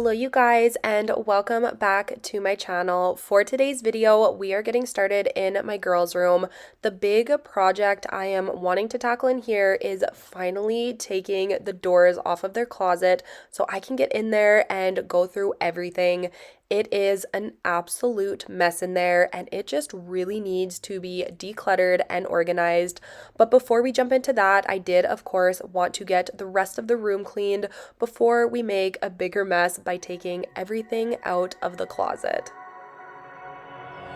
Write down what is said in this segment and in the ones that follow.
Hello you guys, and welcome back to my channel. For today's video, we are getting started in my girls' room. The big project I am wanting to tackle in here is finally taking the doors off of their closet so I can get in there and go through everything. It is an absolute mess in there and it just really needs to be decluttered and organized. But before we jump into that, I did of course want to get the rest of the room cleaned before we make a bigger mess by taking everything out of the closet.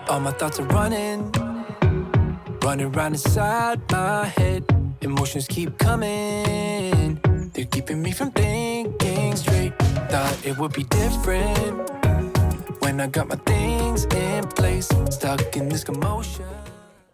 All my thoughts are running around inside my head. Emotions keep coming, they're keeping me from thinking straight. Thought it would be different when I got my things in place, stuck in this commotion.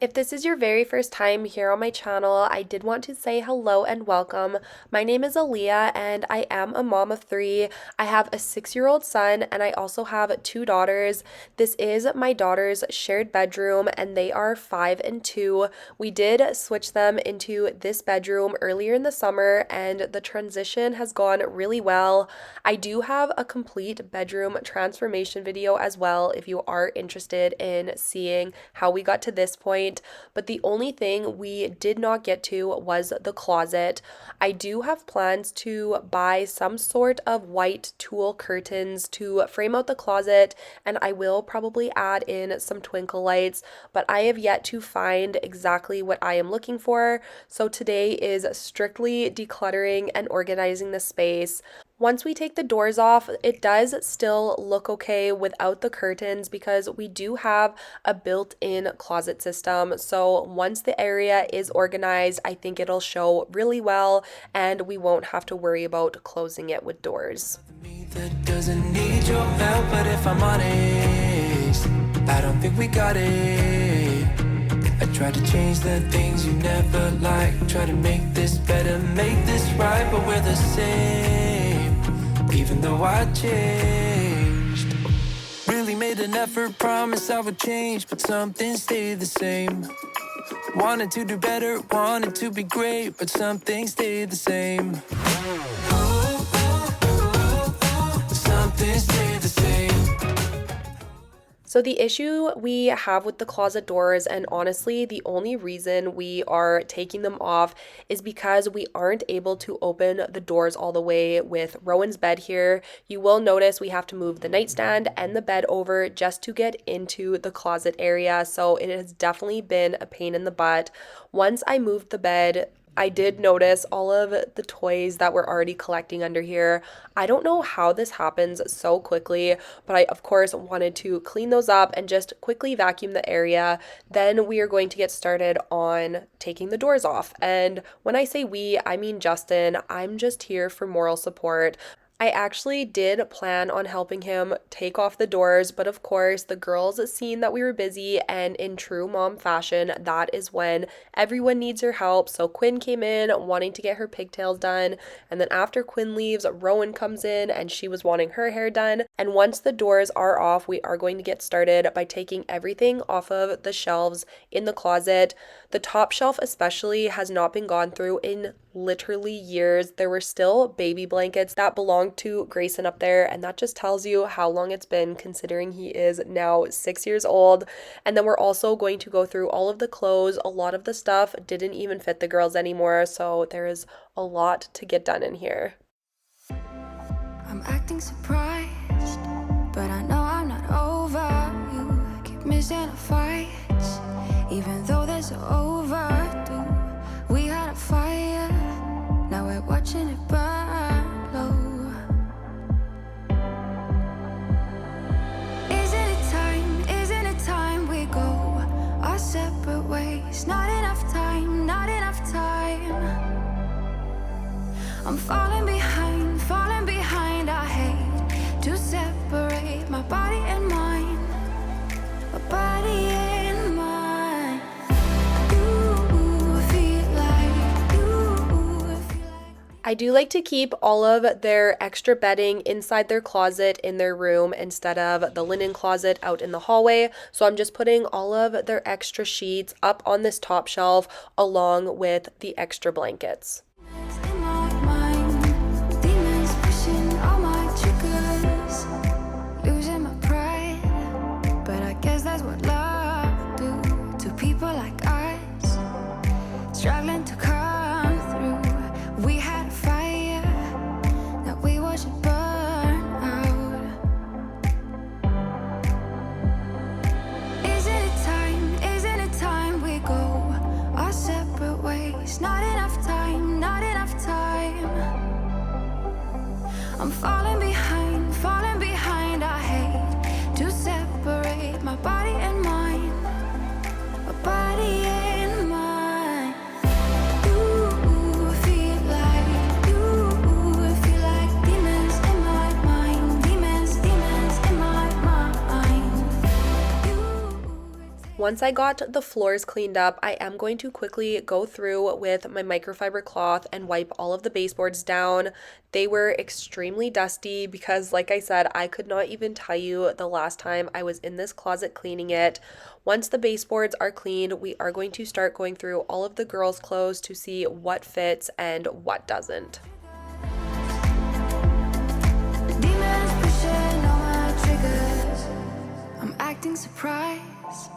If this is your very first time here on my channel, I did want to say hello and welcome. My name is Aleah and I am a mom of 3. I have a 6-year-old son and I also have 2 daughters. This is my daughter's shared bedroom and they are 5 and 2. We did switch them into this bedroom earlier in the summer and the transition has gone really well. I do have a complete bedroom transformation video as well if you are interested in seeing how we got to this point. But the only thing we did not get to was the closet. I do have plans to buy some sort of white tulle curtains to frame out the closet, and I will probably add in some twinkle lights, but I have yet to find exactly what I am looking for. So today is strictly decluttering and organizing the space. Once we take the doors off, it does still look okay without the curtains because we do have a built-in closet system. So once the area is organized, I think it'll show really well and we won't have to worry about closing it with doors. That doesn't need your help, but if I'm honest, I don't think we got it. I tried to change the things you never liked, try to make this better, make this right, but we're the same. Even though I changed, really made an effort, promised I would change, but something stayed the same. Wanted to do better, wanted to be great, but something stayed the same. Something stayed the same. So the issue we have with the closet doors, and honestly the only reason we are taking them off, is because we aren't able to open the doors all the way with Rowan's bed here. You will notice we have to move the nightstand and the bed over just to get into the closet area, so it has definitely been a pain in the butt. Once I moved the bed, I did notice all of the toys that we're already collecting under here. I don't know how this happens so quickly, but I of course wanted to clean those up and just quickly vacuum the area. Then we are going to get started on taking the doors off. And when I say we, I mean Justin. I'm just here for moral support. I actually did plan on helping him take off the doors, but of course the girls seen that we were busy, and in true mom fashion, that is when everyone needs her help. So Quinn came in wanting to get her pigtails done, and then after Quinn leaves, Rowan comes in and she was wanting her hair done. And once the doors are off, we are going to get started by taking everything off of the shelves in the closet. The top shelf especially has not been gone through in literally years. There were still baby blankets that belonged to Grayson up there, and that just tells you how long it's been considering he is now 6 years old. And then we're also going to go through all of the clothes. A lot of the stuff didn't even fit the girls anymore, so there is a lot to get done in here. I'm acting surprised, but I know I'm not over you. Keep missing our fights, even though they're so overdue. We had a fire, now we're watching it burn low. Isn't it time we go our separate ways? Not enough time, not enough time. I'm falling behind, I hate to separate my body and mind, my body and mind. I do like to keep all of their extra bedding inside their closet in their room instead of the linen closet out in the hallway. So I'm just putting all of their extra sheets up on this top shelf along with the extra blankets. Demons pushing all my triggers. struggling to come through. We had a fire that we watched burn out. Isn't it time we go our separate ways? Not enough time, not enough time. I'm falling behind, I hate to separate my body and mind. My body and mind. You feel like demons in my mind. Demons in my mind. Once I got the floors cleaned up, I am going to quickly go through with my microfiber cloth and wipe all of the baseboards down. They were extremely dusty because, like I said, I could not even tell you the last time I was in this closet cleaning it. Once the baseboards are cleaned, we are going to start going through all of the girls' clothes to see what fits and what doesn't. Demons pushing on my triggers. I'm acting surprised,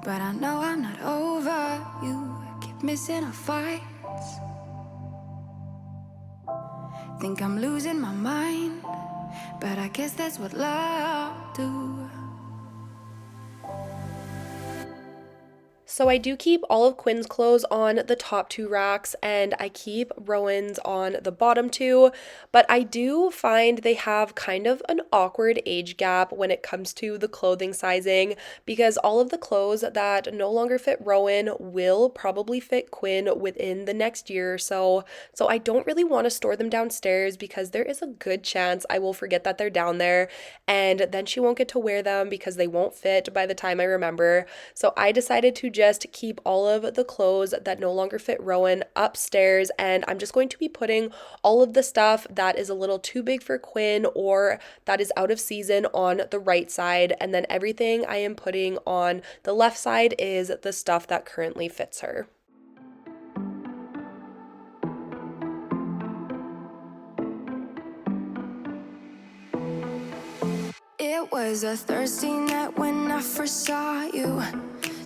but I know I'm not over you. Keep missing our fights. Think I'm losing my mind, but I guess that's what love do. So I do keep all of Quinn's clothes on the top 2 racks, and I keep Rowan's on the bottom 2, but I do find they have kind of an awkward age gap when it comes to the clothing sizing, because all of the clothes that no longer fit Rowan will probably fit Quinn within the next year or so. So I don't really want to store them downstairs because there is a good chance I will forget that they're down there, and then she won't get to wear them because they won't fit by the time I remember. So I decided to just keep all of the clothes that no longer fit Rowan upstairs, and I'm just going to be putting all of the stuff that is a little too big for Quinn or that is out of season on the right side, and then everything I am putting on the left side is the stuff that currently fits her. It was a Thursday night when I first saw you.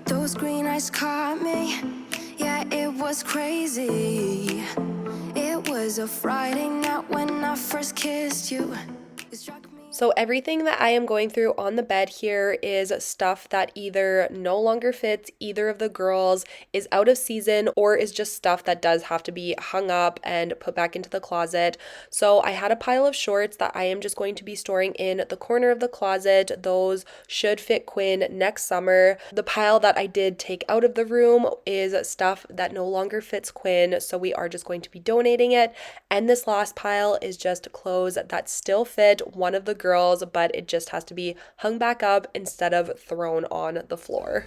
Those green eyes caught me. Yeah, it was crazy. It was a Friday night when I first kissed you. It struck me. So everything that I am going through on the bed here is stuff that either no longer fits either of the girls, is out of season, or is just stuff that does have to be hung up and put back into the closet. So I had a pile of shorts that I am just going to be storing in the corner of the closet. Those should fit Quinn next summer. The pile that I did take out of the room is stuff that no longer fits Quinn, so we are just going to be donating it. And this last pile is just clothes that still fit one of the girls, but it just has to be hung back up instead of thrown on the floor.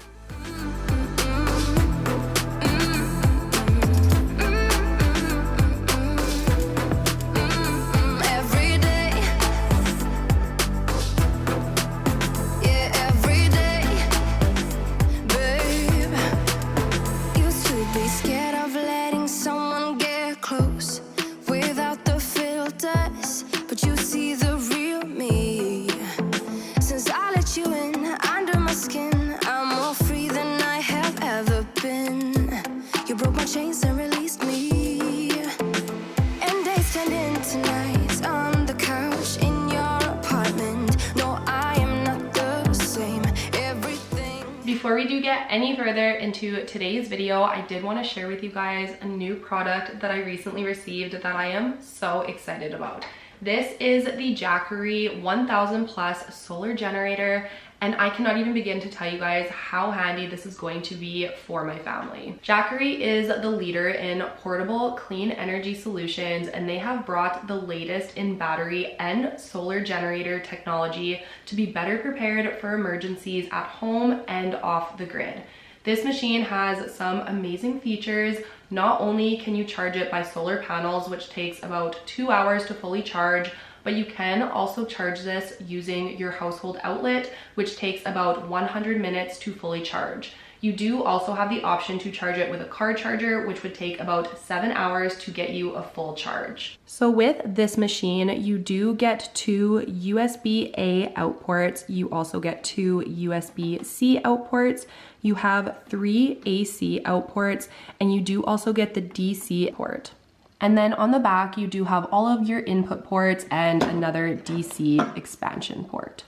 Chains and released me, and days turned into nights on the couch in your apartment. No, I am not the same. Everything. Before we do get any further into today's video, I did want to share with you guys a new product that I recently received that I am so excited about. This is the Jackery 1000 plus solar generator, and I cannot even begin to tell you guys how handy this is going to be for my family. Jackery is the leader in portable clean energy solutions, and they have brought the latest in battery and solar generator technology to be better prepared for emergencies at home and off the grid. This machine has some amazing features. Not only can you charge it by solar panels, which takes about 2 hours to fully charge, but you can also charge this using your household outlet, which takes about 100 minutes to fully charge. You do also have the option to charge it with a car charger, which would take about 7 hours to get you a full charge. So with this machine, you do get 2 USB-A out ports. You also get 2 USB-C out ports. You have 3 AC out ports, and you do also get the DC port. And then on the back, you do have all of your input ports and another DC expansion port.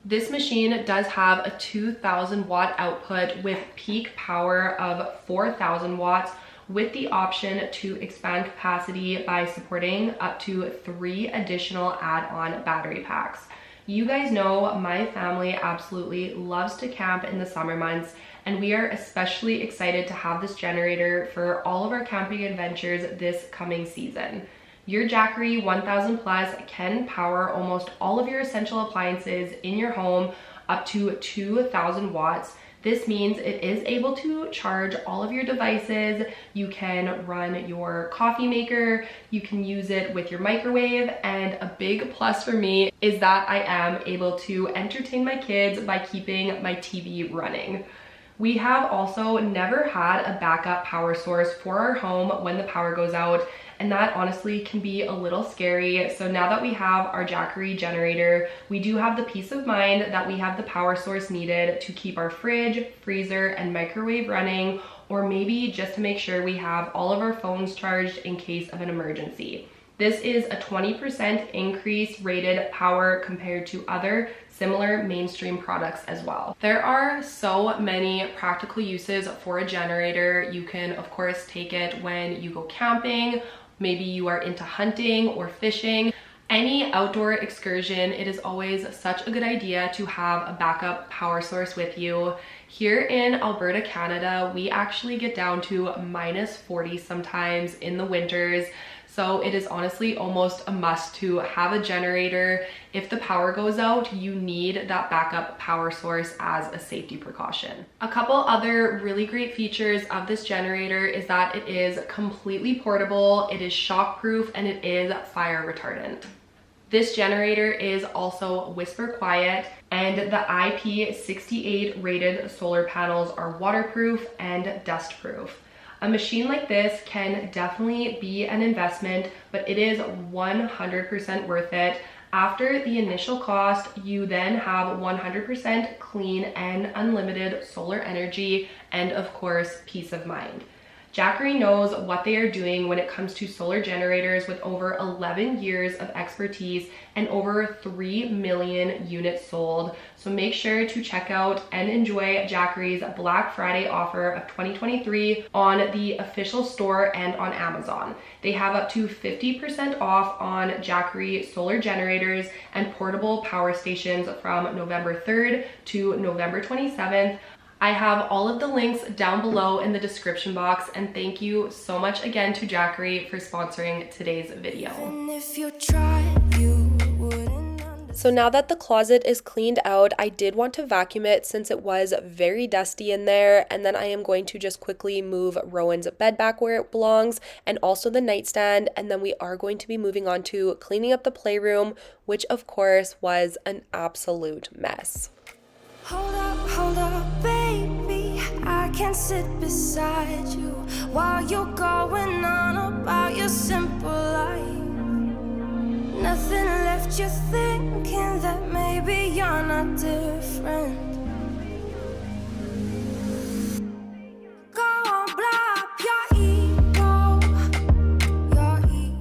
This machine does have a 2,000 watt output with peak power of 4,000 watts with the option to expand capacity by supporting up to 3 additional add-on battery packs. You guys know my family absolutely loves to camp in the summer months, and we are especially excited to have this generator for all of our camping adventures this coming season. Your Jackery 1000 Plus can power almost all of your essential appliances in your home up to 2,000 watts. This means it is able to charge all of your devices. You can run your coffee maker, you can use it with your microwave, and a big plus for me is that I am able to entertain my kids by keeping my TV running. We have also never had a backup power source for our home when the power goes out, and that honestly can be a little scary. So now that we have our Jackery generator, we do have the peace of mind that we have the power source needed to keep our fridge, freezer, and microwave running, or maybe just to make sure we have all of our phones charged in case of an emergency. This is a 20% increase rated power compared to other similar mainstream products as well. There are so many practical uses for a generator. You can of course take it when you go camping, maybe you are into hunting or fishing. Any outdoor excursion, it is always such a good idea to have a backup power source with you. Here in Alberta, Canada, we actually get down to -40 sometimes in the winters. So it is honestly almost a must to have a generator. If the power goes out, you need that backup power source as a safety precaution. A couple other really great features of this generator is that it is completely portable, it is shockproof, and it is fire retardant. This generator is also whisper quiet, and the IP68 rated solar panels are waterproof and dustproof. A machine like this can definitely be an investment, but it is 100% worth it. After the initial cost, you then have 100% clean and unlimited solar energy, and of course, peace of mind. Jackery knows what they are doing when it comes to solar generators with over 11 years of expertise and over 3 million units sold. So make sure to check out and enjoy Jackery's Black Friday offer of 2023 on the official store and on Amazon. They have up to 50% off on Jackery solar generators and portable power stations from November 3rd to November 27th. I have all of the links down below in the description box, and thank you so much again to Jackery for sponsoring today's video. So now that the closet is cleaned out, I did want to vacuum it since it was very dusty in there, and then I am going to just quickly move Rowan's bed back where it belongs and also the nightstand, and then we are going to be moving on to cleaning up the playroom, which of course was an absolute mess. Hold up, baby. I can't sit beside you while you're going on about your simple life. Nothing left you thinking that maybe you're not different. Go on, blow up your ego, your ego.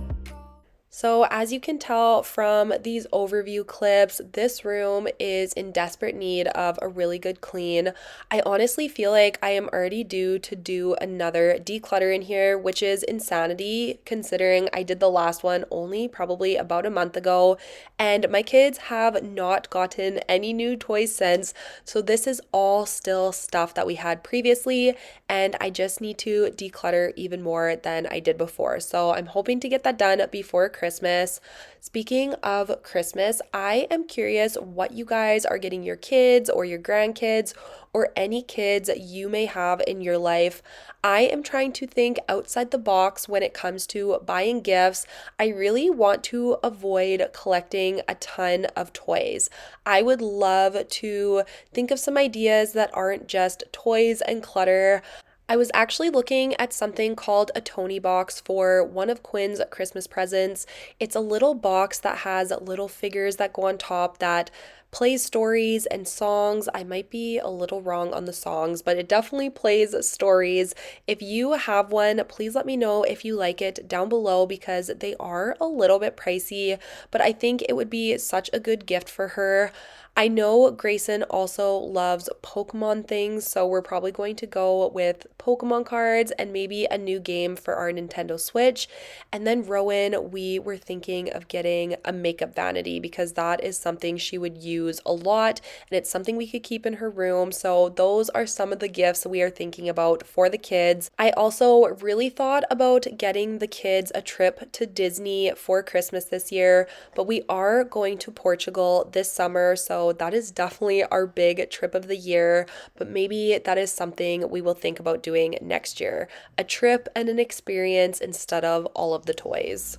So as you can tell from these overview clips, this room is in desperate need of a really good clean. I honestly feel like I am already due to do another declutter in here, which is insanity considering I did the last one only probably about a month ago, and my kids have not gotten any new toys since. So this is all still stuff that we had previously, and I just need to declutter even more than I did before. So I'm hoping to get that done before Christmas. Christmas. Speaking of Christmas, I am curious what you guys are getting your kids or your grandkids or any kids you may have in your life. I am trying to think outside the box when it comes to buying gifts. I really want to avoid collecting a ton of toys. I would love to think of some ideas that aren't just toys and clutter. I was actually looking at something called a Tony box for one of Quinn's Christmas presents. It's a little box that has little figures that go on top that plays stories and songs. I might be a little wrong on the songs, but it definitely plays stories. If you have one, please let me know if you like it down below because they are a little bit pricey, but I think it would be such a good gift for her. I know Grayson also loves Pokemon things, so we're probably going to go with Pokemon cards and maybe a new game for our Nintendo Switch. And then Rowan, we were thinking of getting a makeup vanity because that is something she would use a lot and it's something we could keep in her room. So those are some of the gifts we are thinking about for the kids. I also really thought about getting the kids a trip to Disney for Christmas this year, but we are going to Portugal this summer, so that is definitely our big trip of the year, but maybe that is something we will think about doing next year. A trip and an experience instead of all of the toys.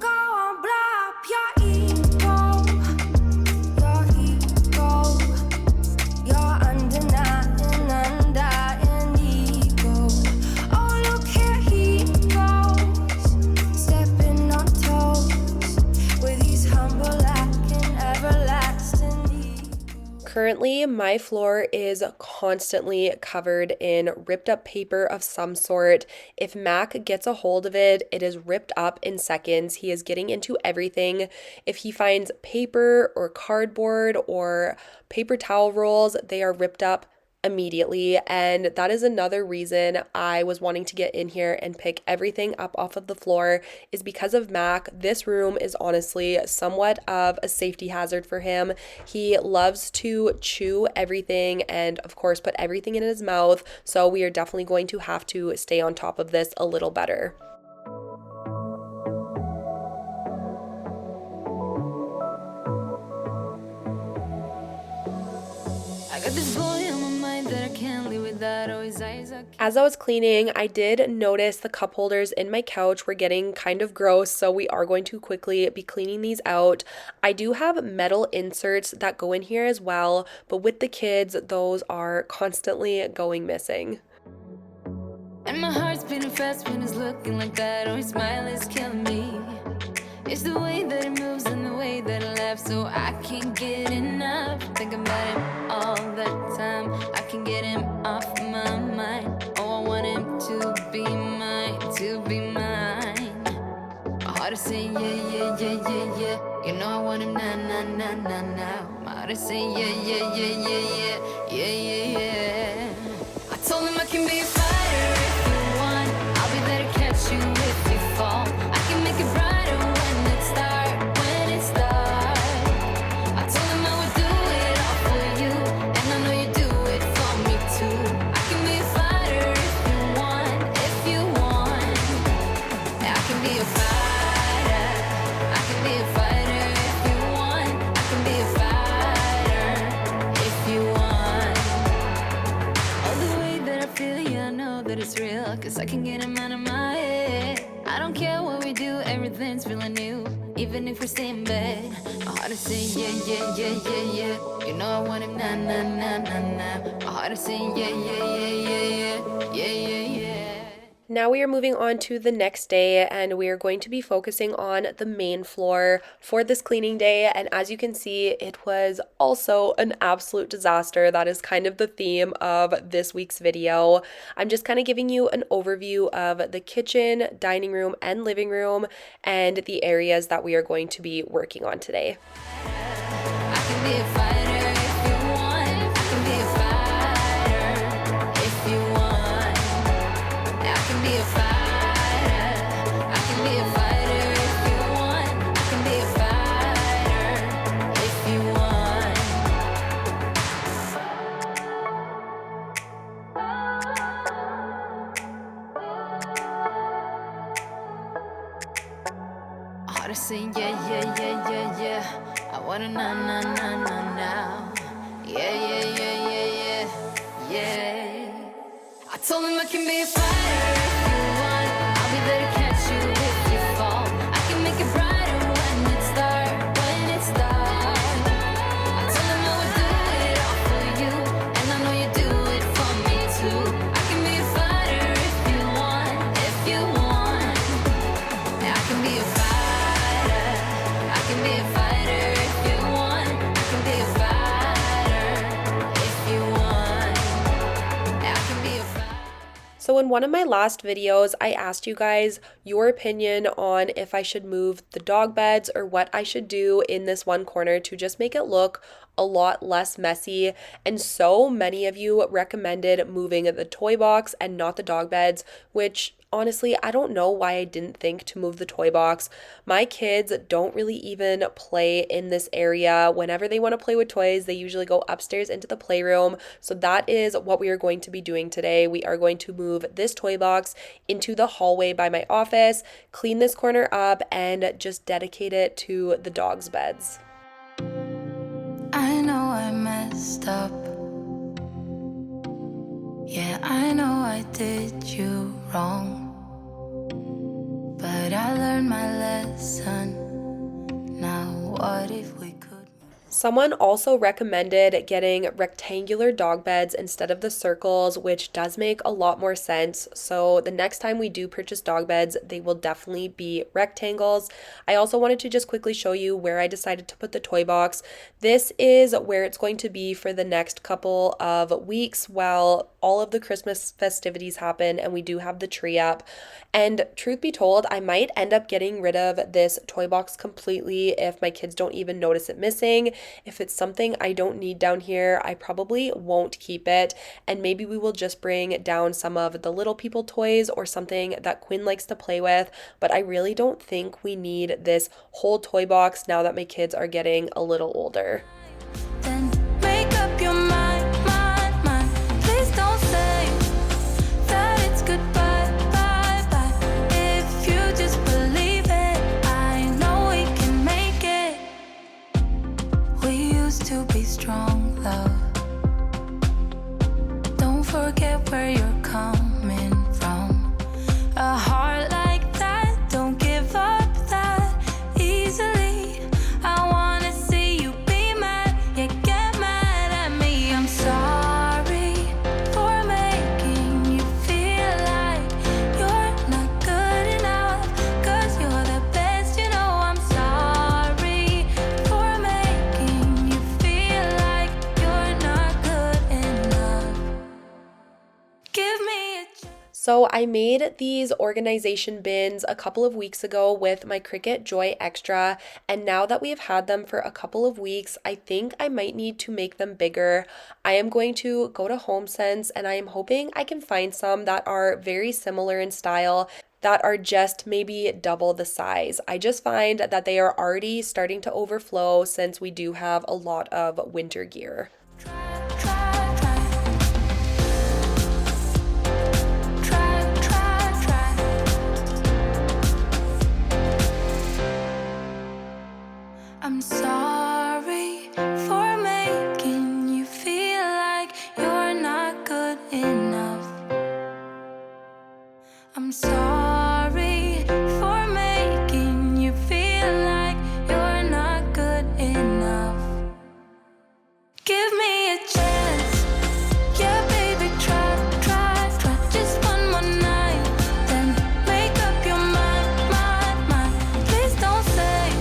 Go on, blow up your ego, your undeniable, undying ego. Oh, look here he goes, stepping on toes with his humble and everlasting ego. Currently, my floor is constantly covered in ripped up paper of some sort. If Mac gets a hold of it, it is ripped up in seconds. He is getting into everything. If he finds paper or cardboard or paper towel rolls, they are ripped up immediately. And that is another reason I was wanting to get in here and pick everything up off of the floor is because of Mac. This room is honestly somewhat of a safety hazard for him. He loves to chew everything and of course put everything in his mouth. So we are definitely going to have to stay on top of this a little better. I got this boy on my mind that I can't live without. Always eyes are. As I was cleaning, I did notice the cup holders in my couch were getting kind of gross, so we are going to quickly be cleaning these out. I do have metal inserts that go in here as well, but with the kids, those are constantly going missing. And my heart's beating fast when it's looking like that. Oh, his smile is killing me. It's the way that it moves and the way that it laughs, so I can't get enough. Think about him all the time. I can get him off my mind. Oh, I want him to be mine, to be mine. My heart is saying yeah, yeah, yeah, yeah, yeah. You know I want him now, now, now, now, now. My heart is saying yeah, yeah, yeah, yeah, yeah, yeah, yeah, yeah. I told him I can be a fighter if you want. I'll be there to catch you if you fall. I can make it brighter when it's dark, when it's dark. I told him I would do it all for you, and I know you do it for me too. I can be a fighter if you want, if you want. Yeah, I can be a fighter. I can be a fighter if you want. I can be a fighter if you want. Oh, the way that I feel, yeah, I know that it's real, 'cause I can get him out of my head. I don't care what we do, everything's feeling new, even if we stay in bed. My heart is saying yeah, yeah, yeah, yeah, yeah. You know I want him now, now, now, now, now. My heart is saying yeah, yeah, yeah, yeah, yeah, yeah, yeah, yeah. Now we are moving on to the next day and we are going to be focusing on the main floor for this cleaning day. And as you can see, it was also an absolute disaster. That is kind of the theme of this week's video. I'm just kind of giving you an overview of the kitchen, dining room, and living room and the areas that we are going to be working on today. I can be a fighter if you want. I can be a fighter if you want. I can be a fighter. I can be a fighter if you want. I can be a fighter if you want. started saying yeah, yeah, yeah, yeah, yeah. I wanna na na na na now. Yeah, yeah, yeah, yeah, yeah, yeah. I told him I can be a fighter if you want. I'll be there to catch you if you fall. I can make it brighter when it's dark, when it's dark. I told him I would do it all for you, and I know you do it for me too. I can be a fighter if you want, if you want. Yeah, I can be a fighter. I can be a fighter if you want. I can be a fighter if you want. Yeah, I can be a fighter. So in one of my last videos, I asked you guys your opinion on if I should move the dog beds or what I should do in this one corner to just make it look a lot less messy. And so many of you recommended moving the toy box and not the dog beds, which honestly, I don't know why I didn't think to move the toy box. My kids don't really even play in this area. Whenever they want to play with toys, they usually go upstairs into the playroom. So that is what we are going to be doing today. We are going to move this toy box into the hallway by my office, clean this corner up, and just dedicate it to the dogs' beds. I know I messed up. Yeah, I know I did you wrong. But I learned my lesson. Now what if we could? Someone also recommended getting rectangular dog beds instead of the circles, which does make a lot more sense. So the next time we do purchase dog beds, they will definitely be rectangles. I also wanted to just quickly show you where I decided to put the toy box. This is where it's going to be for the next couple of weeks while all of the Christmas festivities happen and we do have the tree up. And truth be told, I might end up getting rid of this toy box completely if my kids don't even notice it missing. If it's something I don't need down here, I probably won't keep it. And maybe we will just bring down some of the little people toys or something that Quinn likes to play with. But I really don't think we need this whole toy box now that my kids are getting a little older. Then make up your mind, mind, mind. Please don't say that it's goodbye, bye, bye. If you just believe it, I know we can make it. We used to be strong, love. Don't forget where you're coming from. A heart like that, don't give up that easily. I wanna see you be mad, yeah, get mad at me. I'm sorry for making you feel like you're not good enough, 'cause you're the best, you know. I'm sorry for making you feel like you're not good enough. Give me a chance. So I made these organization bins a couple of weeks ago with my Cricut Joy Extra, and now that we have had them for a couple of weeks, I think I might need to make them bigger. I am going to go to HomeSense and I am hoping I can find some that are very similar in style, that are just maybe double the size. I just find that they are already starting to overflow since we do have a lot of winter gear. Try, try, try. I'm sorry for making you feel like you're not good enough. I'm sorry for making you feel like you're not good enough. Give me a chance. Yeah, baby, try, try, try. Just one more night. Then make up your mind, mind, mind. Please don't say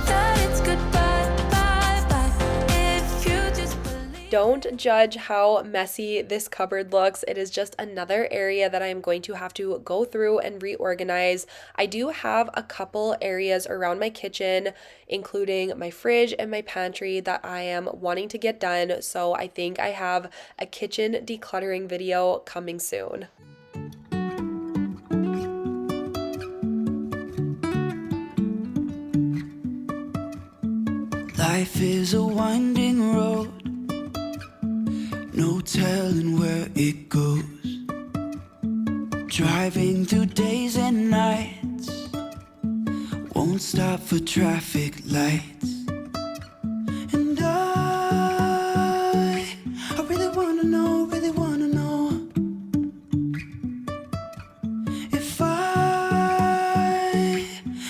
that it's goodbye, bye, bye. If you just believe. Don't judge how messy this cupboard looks. It is just another area that I am going to have to go through and reorganize. I do have a couple areas around my kitchen, including my fridge and my pantry, that I am wanting to get done. So I think I have a kitchen decluttering video coming soon. Life is a winding road, no telling where it goes. Driving through days and nights, won't won't stop for traffic lights. And I really wanna know, if I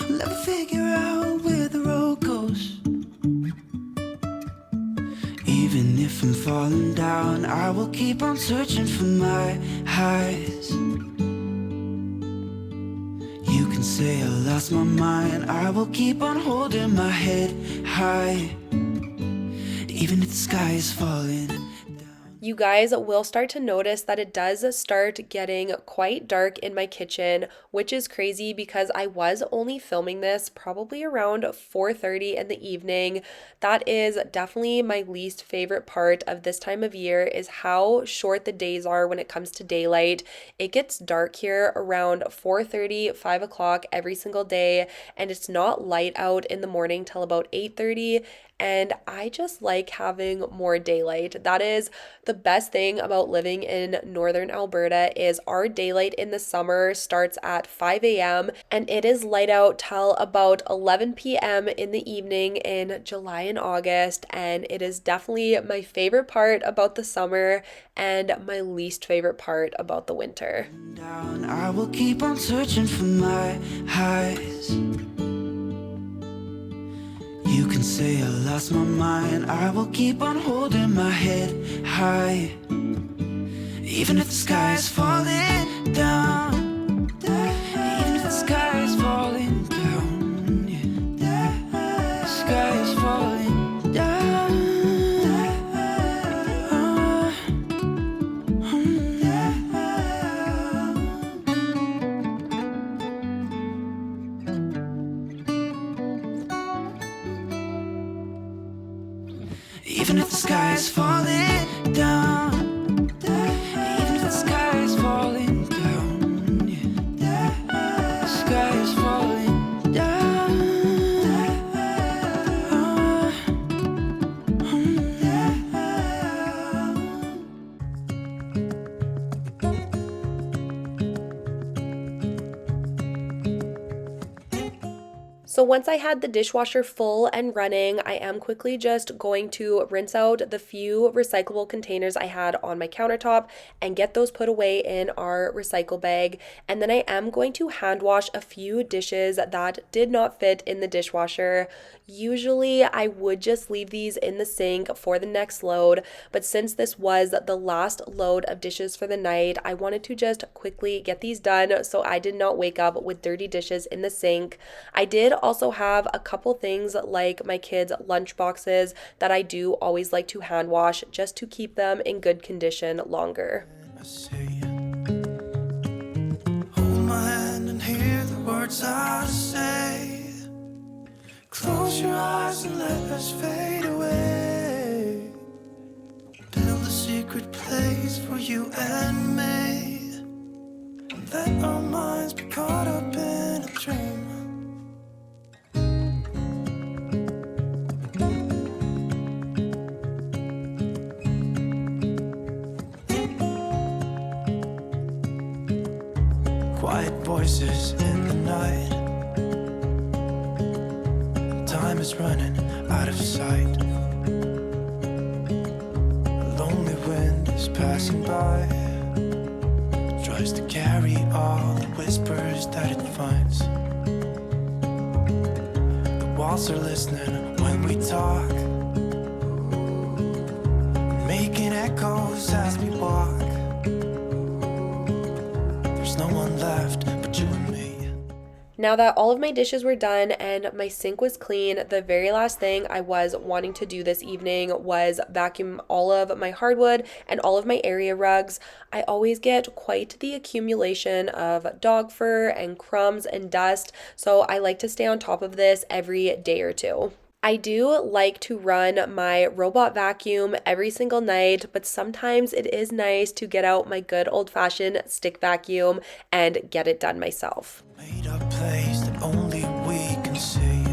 will ever figure out where the road goes. Even if I'm falling down, I will keep on searching for my highs. You can say I lost my mind, I will keep on holding my head high, even if the sky is falling. You guys will start to notice that it does start getting quite dark in my kitchen, which is crazy because I was only filming this probably around 4:30 in the evening. That is definitely my least favorite part of this time of year, is how short the days are when it comes to daylight. It gets dark here around 4:30, 5 o'clock every single day, and it's not light out in the morning till about 8:30. And I just like having more daylight. That is the best thing about living in northern Alberta, is our daylight in the summer starts at 5 a.m. and it is light out till about 11 p.m. in the evening in July and August. And it is definitely my favorite part about the summer and my least favorite part about the winter. I will keep on searching for my highs. You can say I lost my mind, I will keep on holding my head high, even if the sky is falling down, even if the sky is falling down, yeah. The sky is falling down. Even if the sky is falling down, even if the sky is falling down, yeah. The sky is falling down. So once I had the dishwasher full and running, I am quickly just going to rinse out the few recyclable containers I had on my countertop and get those put away in our recycle bag. And then I am going to hand wash a few dishes that did not fit in the dishwasher. Usually I would just leave these in the sink for the next load, but since this was the last load of dishes for the night, I wanted to just quickly get these done so I did not wake up with dirty dishes in the sink. I did also have a couple things like my kids' lunch boxes that I do always like to hand wash just to keep them in good condition longer. Hold my hand and hear the words I say. Close your eyes and let us fade away. Build a secret place for you and me. Let our minds be caught up in a dream. Quiet voices in the night. Time is running out of sight. A lonely wind is passing by. Tries to carry all the whispers that it finds. The walls are listening when we talk, making echoes as we walk. There's no one left but you and me. Now that all of my dishes were done and my sink was clean, the very last thing I was wanting to do this evening was vacuum all of my hardwood and all of my area rugs. I always get quite the accumulation of dog fur and crumbs and dust, so I like to stay on top of this every day or two. I do like to run my robot vacuum every single night, but sometimes it is nice to get out my good old-fashioned stick vacuum and get it done myself. Made a place that only we can see.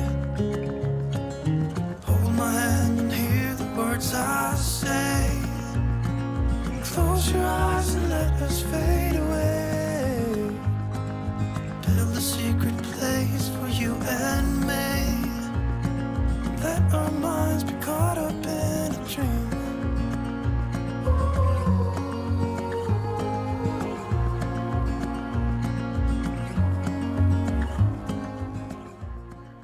Hold my hand and hear the words I say. Close your eyes and let us fade away. Build a secret place for you and me.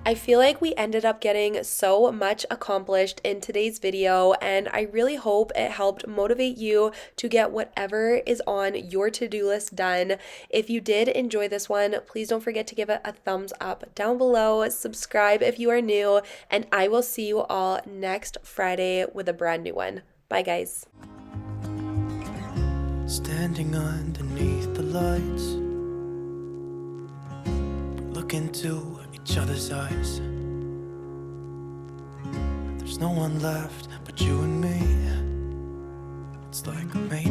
I feel like we ended up getting so much accomplished in today's video, and I really hope it helped motivate you to get whatever is on your to-do list done. If you did enjoy this one, please don't forget to give it a thumbs up down below, subscribe if you are new, and I will see you all next Friday with a brand new one. Bye, guys. Standing underneath the lights, look into each other's eyes. There's no one left but you and me. It's like maybe